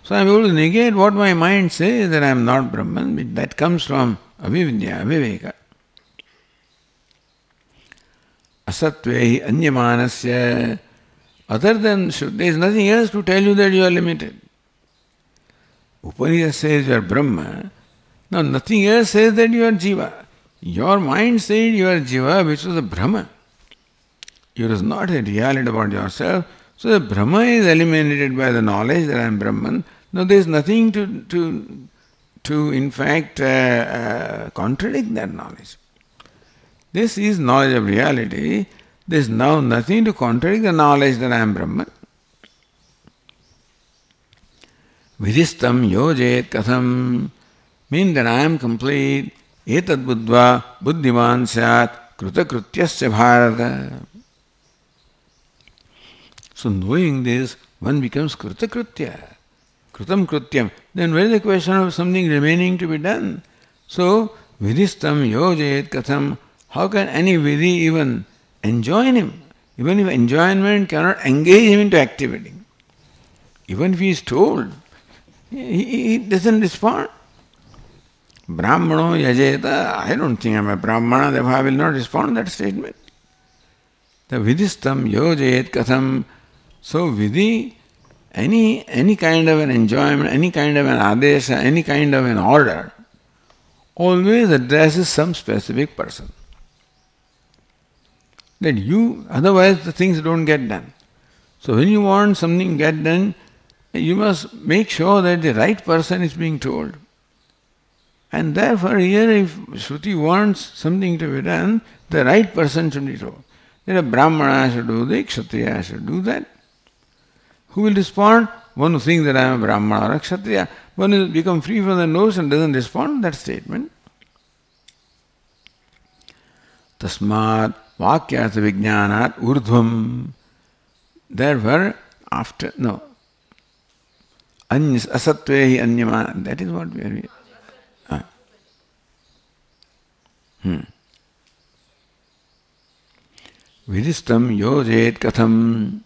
So I am able to negate what my mind says that I am not Brahman. That comes from avividya, aviveka. Asatvehi anyamanasya. Other than Shruti, there is nothing else to tell you that you are limited. Upanishad says you are Brahma. Now nothing else says that you are Jiva. Your mind said you are Jiva, which was a Brahma. It is not a reality about yourself. So the Brahma is eliminated by the knowledge that I am Brahman. Now there is nothing to in fact contradict that knowledge. This is knowledge of reality. There is now nothing to contradict the knowledge that I am Brahman. Vidhistam yojet katham means that I am complete. Etad buddhva buddhiman syat krutakrutyasya bharata. So knowing this, one becomes krutakritya. Krutam krutyam. Then where is the question of something remaining to be done? So, vidhistam yojayet katham. How can any vidhi even enjoin him? Even if enjoyment cannot engage him into activity. Even if he is told, he doesn't respond. Brahmano yajeta. I don't think I am a Brahmana, therefore I will not respond to that statement. The vidhistam yojayet katham. So vidhi, any kind of an enjoyment, any kind of an adesha, any kind of an order, always addresses some specific person. That you, otherwise the things don't get done. So when you want something get done, you must make sure that the right person is being told. And therefore here if Shruti wants something to be done, the right person should be told. That a Brahmana should do this, Kshatriya should do that. Who will respond? One who thinks that I am a Brahmana or a Kshatriya. One who has become free from the notion doesn't respond to that statement. Tasmat vakyartha vijnanat urdhvam. Therefore, after, no. Asatvehi anyamana. That is what we are. Vidhistam yojet katham.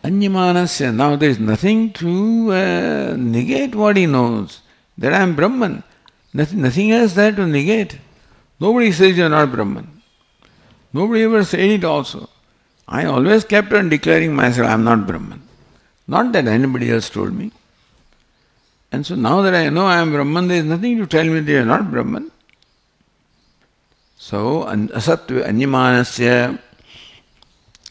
Anyamanasya. Now there is nothing to negate what he knows. That I am Brahman. Nothing else there to negate. Nobody says you are not Brahman. Nobody ever said it also. I always kept on declaring myself I am not Brahman. Not that anybody else told me. And so now that I know I am Brahman, there is nothing to tell me that you are not Brahman. So, asatva anyamanasya,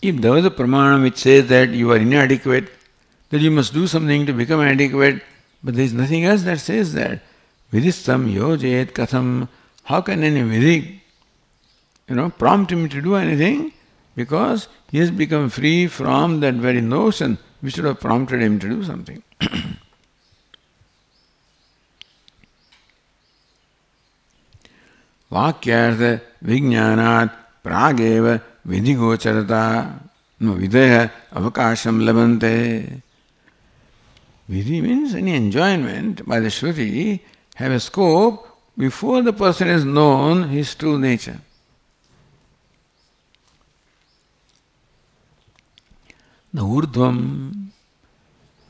if there was a pramana which says that you are inadequate, that you must do something to become adequate, but there is nothing else that says that. Vidistam yojet katham, how can any Vidi, prompt him to do anything? Because he has become free from that very notion which should have prompted him to do something. Vakyartha vijnanat prageva vidigocharata no videha avakasham labante. Vidhi means any enjoyment by the Shruti have a scope before the person has known his true nature. The urdhvam,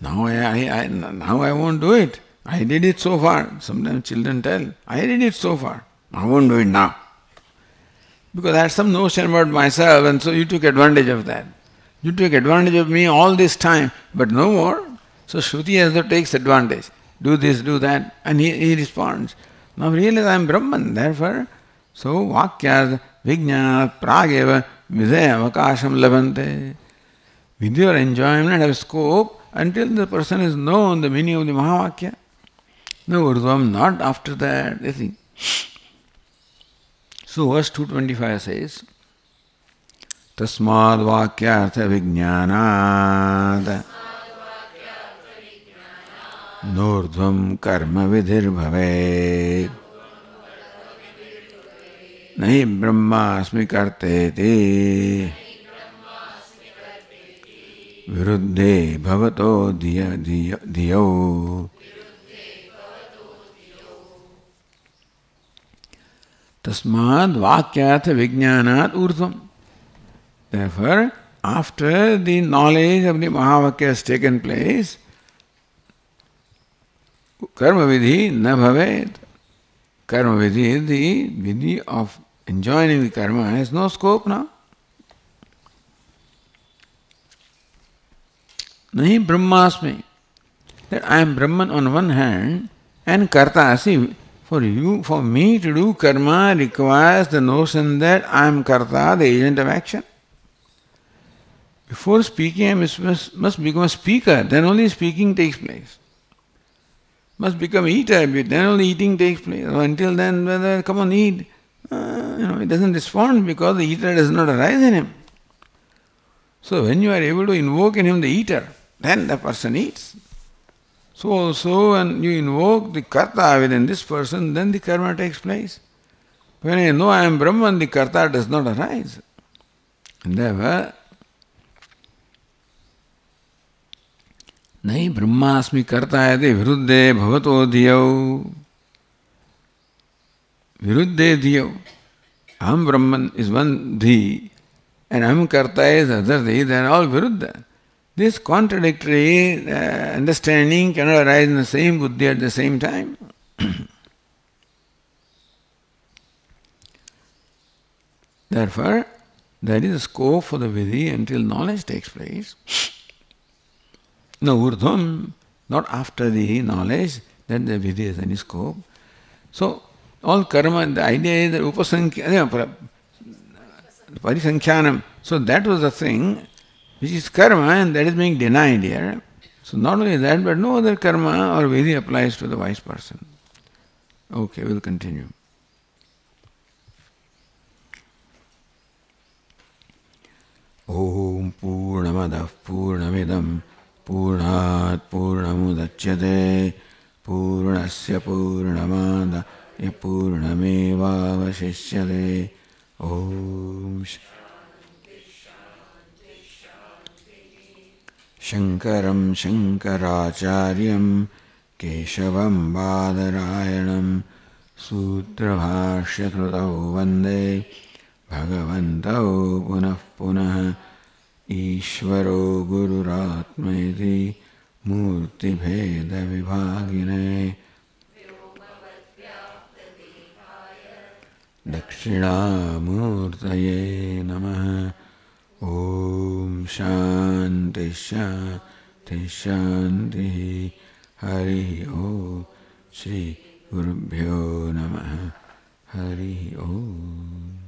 now I won't do it. I did it so far. Sometimes children tell, I did it so far. I won't do it now. Because I had some notion about myself and so you took advantage of that. You took advantage of me all this time, but no more. So Shruti as though takes advantage. Do this, do that, and he responds. Now realize I am Brahman, therefore, so Vakyad Vijnana Prageva Vidya Avakasham Labante. Vidya or enjoyment have scope until the person has known the meaning of the Mahavakya. No Urdhvam, not after that. You see. So verse 225 says, Tasmad Vakyartha Vijnanad Nordhvam Karma Vidhir Bhave Nahi Brahmasmi Karteti Viruddhe Bhavato Diyo Tasmad Vakyartha Vijnanat Urdhvam. Therefore, after the knowledge of the Mahavakya has taken place, Karma Vidhi na bhavet. Karma Vidhi, the Vidhi of enjoining the karma, has no scope now. Nahi Brahmasmi. That I am Brahman on one hand and Karta. See, for me to do karma requires the notion that I am Karta, the agent of action. Before speaking, I must become a speaker, then only speaking takes place. Must become eater, then only eating takes place. Until then, come on, eat. He doesn't respond because the eater does not arise in him. So when you are able to invoke in him the eater, then the person eats. So also when you invoke the karta within this person, then the karma takes place. When I know I am Brahman, the karta does not arise. And therefore, Nahi Brahmasmi kartayate viruddhe bhavato dhiyo. Viruddhe dhiyo. Aham Brahman is one dhi and Aham karta is other dhi, they are all viruddha. This contradictory understanding cannot arise in the same buddhi at the same time. Therefore, there is a scope for the vidhi until knowledge takes place. No urdhvam, not after the knowledge, that the vidhi has any scope. So, all karma, the idea is that parisankhyanam. So that was the thing which is karma and that is being denied here. So not only that, but no other karma or vidhi applies to the wise person. Okay, we'll continue. Om Purnamadav Purnamidam Purnat Purnamudachyate Purnasya Purnamada Purnameva Vashishyate. Om Shankaram Shankaracharyam Keshavam Badarayanam Sutrabhashya Krutau Vande Bhagavantau Punah Punah Ishvaro Gururatmaiti Murti Bheda Vibhagine Dakshinamurtaye Namaha. Om Shanti Shanti Shanti. Hari Om. Shri Gurubhyo Namaha. Hari Om.